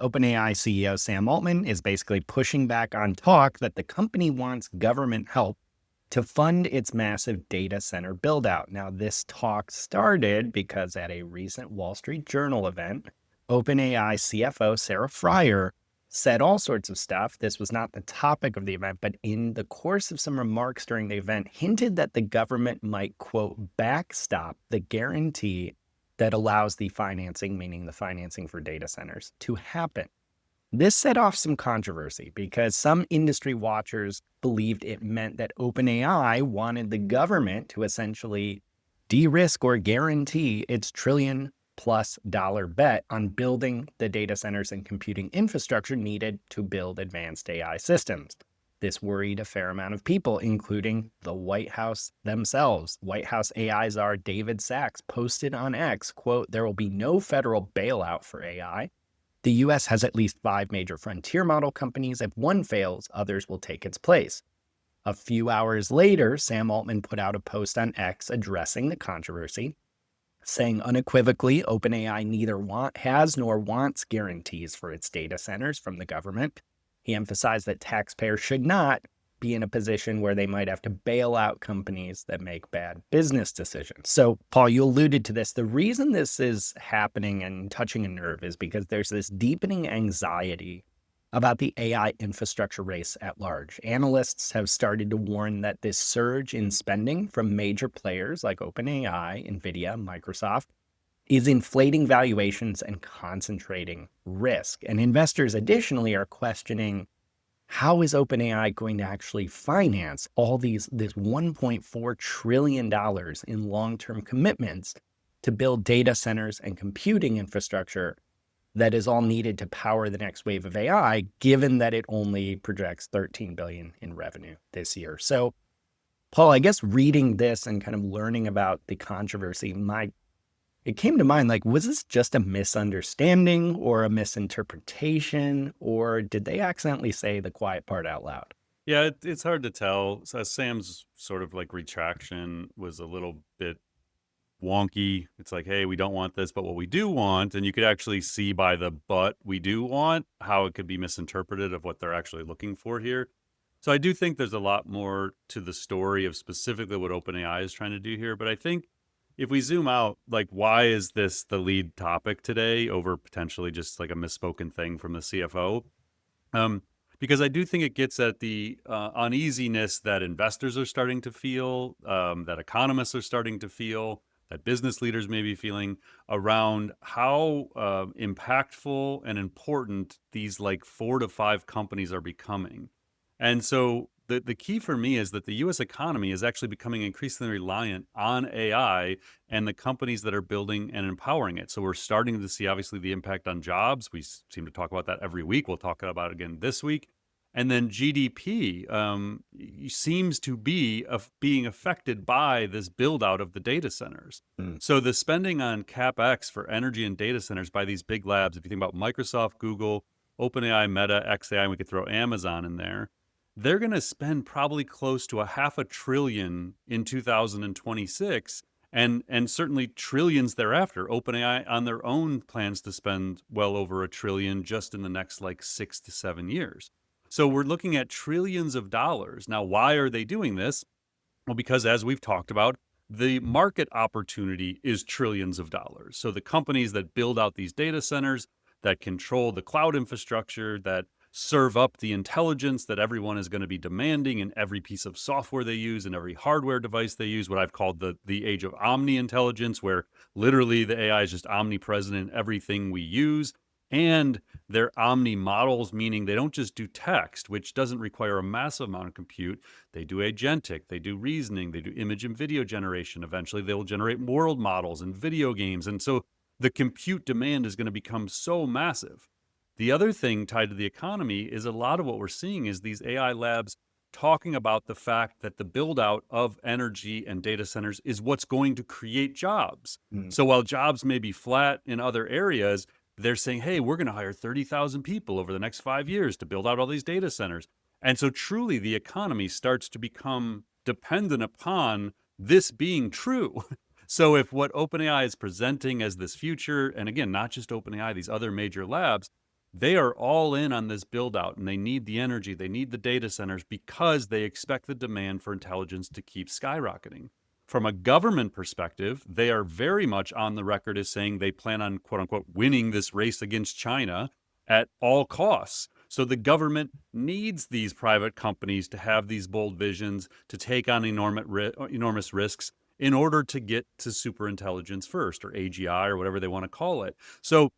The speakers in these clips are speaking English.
OpenAI CEO Sam Altman is basically pushing back on talk that the company wants government help to fund its massive data center build out. Now, this talk started because at a recent Wall Street Journal event, OpenAI CFO Sarah Friar said all sorts of stuff. This was not the topic of the event, but in the course of some remarks during the event, hinted that the government might, quote, backstop the guarantee that allows the financing, meaning the financing for data centers, to happen. This set off some controversy because some industry watchers believed it meant that OpenAI wanted the government to essentially de-risk or guarantee its $1 trillion+ bet on building the data centers and computing infrastructure needed to build advanced AI systems. This worried a fair amount of people, including the White House themselves. White House AI czar David Sachs posted on X, quote, "There will be no federal bailout for AI. The US has at least 5 major frontier model companies. If one fails, others will take its place." A few hours later, Sam Altman put out a post on X addressing the controversy, saying unequivocally OpenAI neither has nor wants guarantees for its data centers from the government. He emphasized that taxpayers should not be in a position where they might have to bail out companies that make bad business decisions. So, Paul, you alluded to this. The reason this is happening and touching a nerve is because there's this deepening anxiety about the AI infrastructure race at large. Analysts have started to warn that this surge in spending from major players like OpenAI, NVIDIA, Microsoft is inflating valuations and concentrating risk. And investors additionally are questioning, how is OpenAI going to actually finance all this $1.4 trillion in long-term commitments to build data centers and computing infrastructure that is all needed to power the next wave of AI, given that it only projects $13 billion in revenue this year? So, Paul, I guess reading this and kind of learning about the controversy, it came to mind, like, was this just a misunderstanding or a misinterpretation, or did they accidentally say the quiet part out loud? Yeah, it's hard to tell. So Sam's sort of like retraction was a little bit wonky. It's like, hey, we don't want this, but what we do want, and you could actually see by the "but we do want" how it could be misinterpreted of what they're actually looking for here. So I do think there's a lot more to the story of specifically what OpenAI is trying to do here. But I think if we zoom out, like, why is this the lead topic today over potentially just like a misspoken thing from the CFO? Um, because I do think it gets at the uneasiness that investors are starting to feel, that economists are starting to feel, that business leaders may be feeling around how impactful and important these like 4 to 5 companies are becoming. And so the key for me is that the US economy is actually becoming increasingly reliant on AI and the companies that are building and empowering it. So we're starting to see obviously the impact on jobs. We seem to talk about that every week. We'll talk about it again this week. And then GDP seems to be being affected by this build out of the data centers. Mm. So the spending on CapEx for energy and data centers by these big labs, if you think about Microsoft, Google, OpenAI, Meta, XAI, and we could throw Amazon in there, they're going to spend probably close to $500 billion in 2026 and certainly trillions thereafter. OpenAI on their own plans to spend well over $1 trillion just in the next like 6 to 7 years. So we're looking at trillions of dollars. Now, why are they doing this? Well, because as we've talked about, the market opportunity is trillions of dollars. So the companies that build out these data centers, that control the cloud infrastructure, that serve up the intelligence that everyone is going to be demanding in every piece of software they use and every hardware device they use, what I've called the age of omni-intelligence, where literally the AI is just omnipresent in everything we use. And they're omni models, meaning they don't just do text, which doesn't require a massive amount of compute. They do agentic, they do reasoning, they do image and video generation. Eventually, they will generate world models and video games. And so the compute demand is going to become so massive. The other thing tied to the economy is a lot of what we're seeing is these AI labs talking about the fact that the build out of energy and data centers is what's going to create jobs. Mm. So while jobs may be flat in other areas, they're saying, hey, we're going to hire 30,000 people over the next 5 years to build out all these data centers. And so truly the economy starts to become dependent upon this being true. So if what OpenAI is presenting as this future, and again, not just OpenAI, these other major labs, They are all in on this build out, and they need the energy, they need the data centers because they expect the demand for intelligence to keep skyrocketing. From a government perspective, they are very much on the record as saying they plan on, quote unquote, winning this race against China at all costs. So the government needs these private companies to have these bold visions, to take on enormous risks in order to get to superintelligence first, or AGI, or whatever they want to call it. So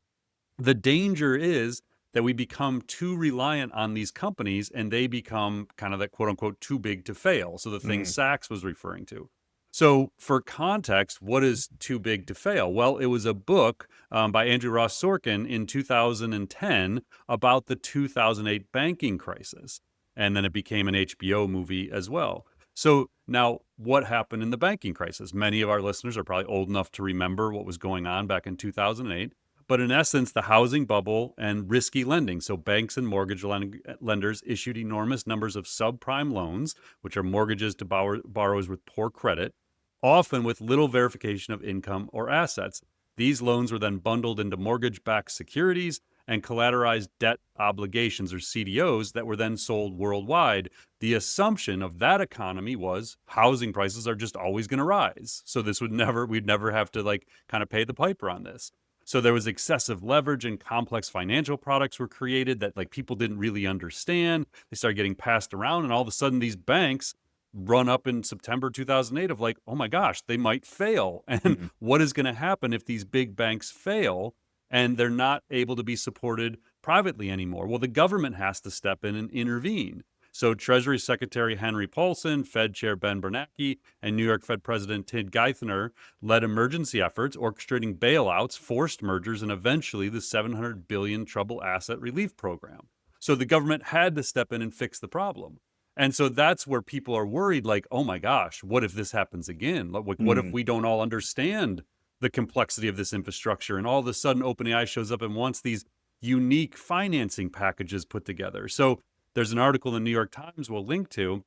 the danger is that we become too reliant on these companies and they become kind of that quote unquote too big to fail. So the thing Mm, Sachs was referring to. So, for context, what is too big to fail? Well, it was a book by Andrew Ross Sorkin in 2010 about the 2008 banking crisis. And then it became an HBO movie as well. So, now what happened in the banking crisis? Many of our listeners are probably old enough to remember what was going on back in 2008. But in essence, the housing bubble and risky lending. So banks and mortgage lenders issued enormous numbers of subprime loans, which are mortgages to borrowers with poor credit, often with little verification of income or assets. These loans were then bundled into mortgage backed securities and collateralized debt obligations, or CDOs, that were then sold worldwide. The assumption of that economy was housing prices are just always going to rise. So we'd never have to like kind of pay the piper on this. So there was excessive leverage and complex financial products were created that like people didn't really understand. They started getting passed around, and all of a sudden these banks run up in September 2008 of like, oh my gosh, they might fail. And mm, what is going to happen if these big banks fail and they're not able to be supported privately anymore? Well, the government has to step in and intervene. So Treasury Secretary Henry Paulson, Fed Chair Ben Bernanke, and New York Fed President Ted Geithner led emergency efforts, orchestrating bailouts, forced mergers, and eventually the $700 billion trouble asset relief program. So the government had to step in and fix the problem. And so that's where people are worried, like, oh my gosh, what if this happens again? Like, what if mm. we don't all understand the complexity of this infrastructure? And all of a sudden, OpenAI shows up and wants these unique financing packages put together. So there's an article in the New York Times we'll link to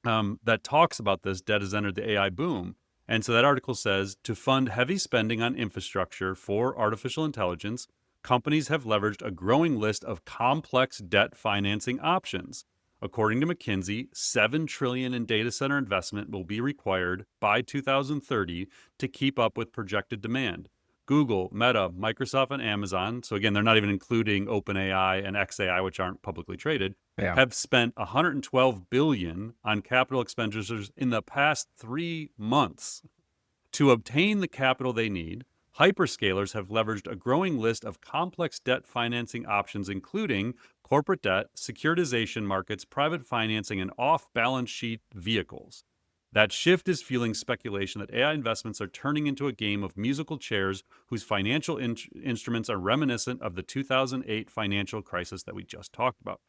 that talks about this. Debt has entered the AI boom. And so that article says to fund heavy spending on infrastructure for artificial intelligence, companies have leveraged a growing list of complex debt financing options. According to McKinsey, $7 trillion in data center investment will be required by 2030 to keep up with projected demand. Google, Meta, Microsoft, and Amazon, so again, they're not even including OpenAI and xAI, which aren't publicly traded, Yeah. have spent 112 billion on capital expenditures in the past 3 months. To obtain the capital they need, hyperscalers have leveraged a growing list of complex debt financing options, including corporate debt, securitization markets, private financing, and off balance sheet vehicles. That shift is fueling speculation that AI investments are turning into a game of musical chairs whose financial instruments are reminiscent of the 2008 financial crisis that we just talked about.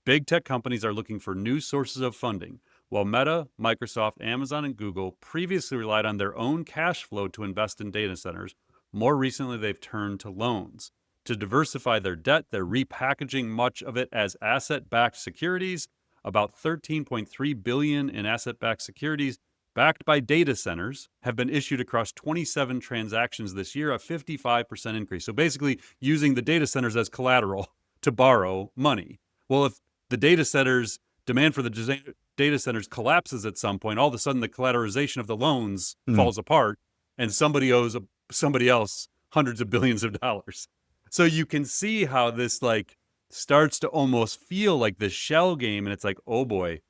Big tech companies are looking for new sources of funding. While Meta, Microsoft, Amazon, and Google previously relied on their own cash flow to invest in data centers, more recently they've turned to loans. To diversify their debt, they're repackaging much of it as asset-backed securities. About 13.3 billion in asset-backed securities backed by data centers have been issued across 27 transactions this year, a 55% increase. So basically using the data centers as collateral to borrow money. Well, if the data centers demand for the data centers collapses at some point, all of a sudden the collateralization of the loans Mm. falls apart and somebody owes somebody else hundreds of billions of dollars. So you can see how this like starts to almost feel like this shell game, and it's like, oh boy,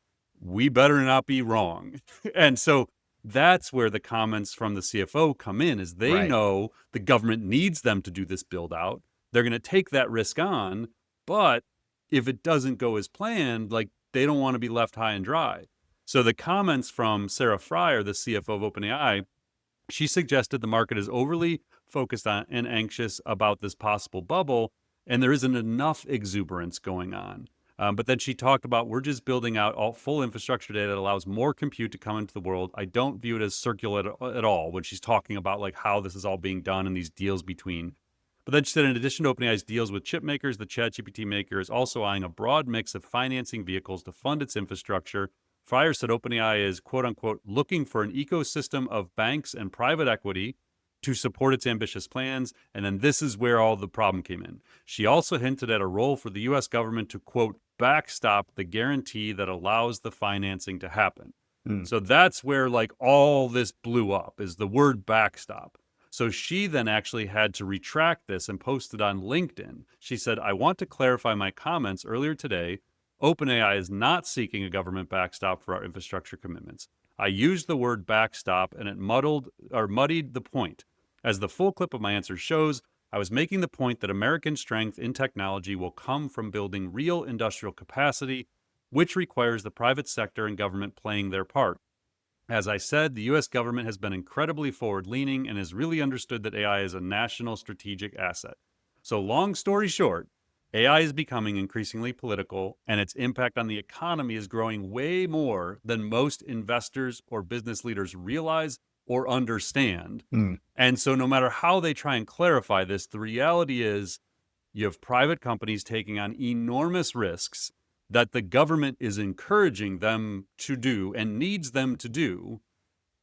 we better not be wrong. And so that's where the comments from the CFO come in, is they Right. know the government needs them to do this build out. They're going to take that risk on, but if it doesn't go as planned, like they don't want to be left high and dry. So the comments from Sarah Friar, the CFO of OpenAI, she suggested the market is overly focused on and anxious about this possible bubble, and there isn't enough exuberance going on. But then she talked about we're just building out all full infrastructure today that allows more compute to come into the world. I don't view it as circular at all when she's talking about like how this is all being done and these deals between. But then she said, in addition to OpenAI's deals with chip makers, the ChatGPT maker is also eyeing a broad mix of financing vehicles to fund its infrastructure. Friar said OpenAI is, quote unquote, looking for an ecosystem of banks and private equity to support its ambitious plans. And then this is where all the problem came in. She also hinted at a role for the U.S. government to, quote, backstop the guarantee that allows the financing to happen. Mm. So that's where like all this blew up, is the word backstop. So she then actually had to retract this and post it on LinkedIn. She said, I want to clarify my comments earlier today. OpenAI is not seeking a government backstop for our infrastructure commitments. I used the word backstop and it muddied the point. As the full clip of my answer shows, I was making the point that American strength in technology will come from building real industrial capacity, which requires the private sector and government playing their part. As I said, the U.S. government has been incredibly forward-leaning and has really understood that AI is a national strategic asset. So long story short, AI is becoming increasingly political, and its impact on the economy is growing way more than most investors or business leaders realize or understand. Mm. And so no matter how they try and clarify this, the reality is you have private companies taking on enormous risks that the government is encouraging them to do and needs them to do.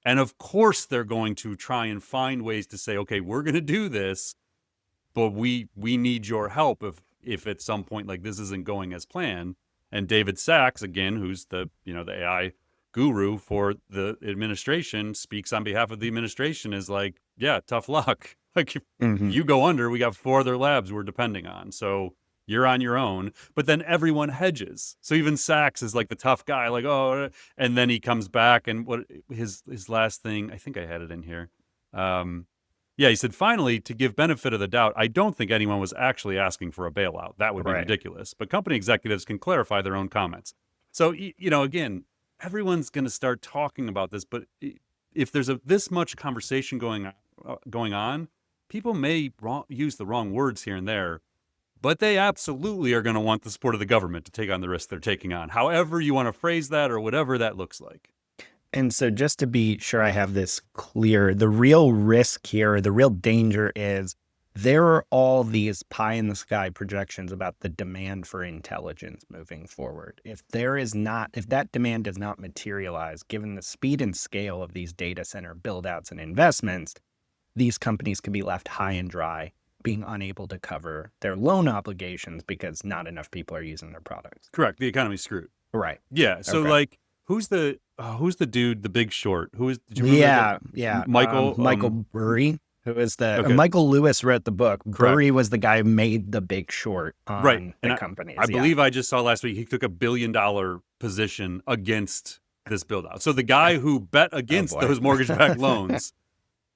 And of course, they're going to try and find ways to say, okay, we're going to do this, but we need your help if at some point like this isn't going as planned. And David Sachs, again, who's the AI guru for the administration, speaks on behalf of the administration, is like, yeah, tough luck. Like if Hmm. you go under, we got 4 other labs we're depending on. So you're on your own. But then everyone hedges. So even Sachs is like the tough guy, like, oh, and then he comes back and what his last thing, I think I had it in here. Yeah, he said, finally, to give benefit of the doubt, I don't think anyone was actually asking for a bailout. That would be Right. ridiculous. But company executives can clarify their own comments. So, again, everyone's going to start talking about this. But if there's this much conversation going on, people may use the wrong words here and there. But they absolutely are going to want the support of the government to take on the risk they're taking on, however you want to phrase that or whatever that looks like. And so just to be sure I have this clear, the real risk here, the real danger is there are all these pie in the sky projections about the demand for intelligence moving forward. If that demand does not materialize, given the speed and scale of these data center buildouts and investments, these companies could be left high and dry, being unable to cover their loan obligations because not enough people are using their products. Correct. The economy's screwed. Right. Yeah. So Okay. like, who's the dude, the Big Short? Did you remember Yeah. Michael? Michael Burry, who is Okay. Michael Lewis wrote the book. Correct. Burry was the guy who made the Big Short on Right. the And companies. I believe I just saw last week he took $1 billion position against this build out. So the guy who bet against boy. those mortgage-backed loans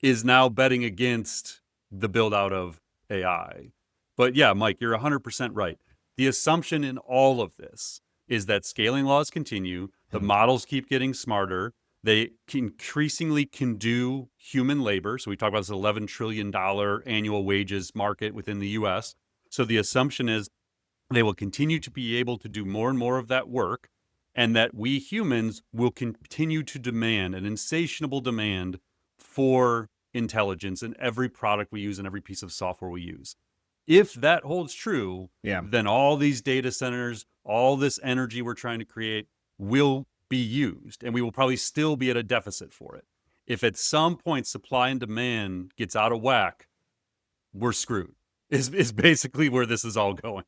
is now betting against the build out of AI. But yeah, Mike, you're 100% right. The assumption in all of this is that scaling laws continue, the models keep getting smarter, they increasingly can do human labor. So we talk about this $11 trillion annual wages market within the US. So the assumption is they will continue to be able to do more and more of that work, and that we humans will continue to demand an insatiable demand for intelligence in every product we use and every piece of software we use. If that holds true, then all these data centers, all this energy we're trying to create will be used, and we will probably still be at a deficit for it. If at some point supply and demand gets out of whack, we're screwed, is basically where this is all going.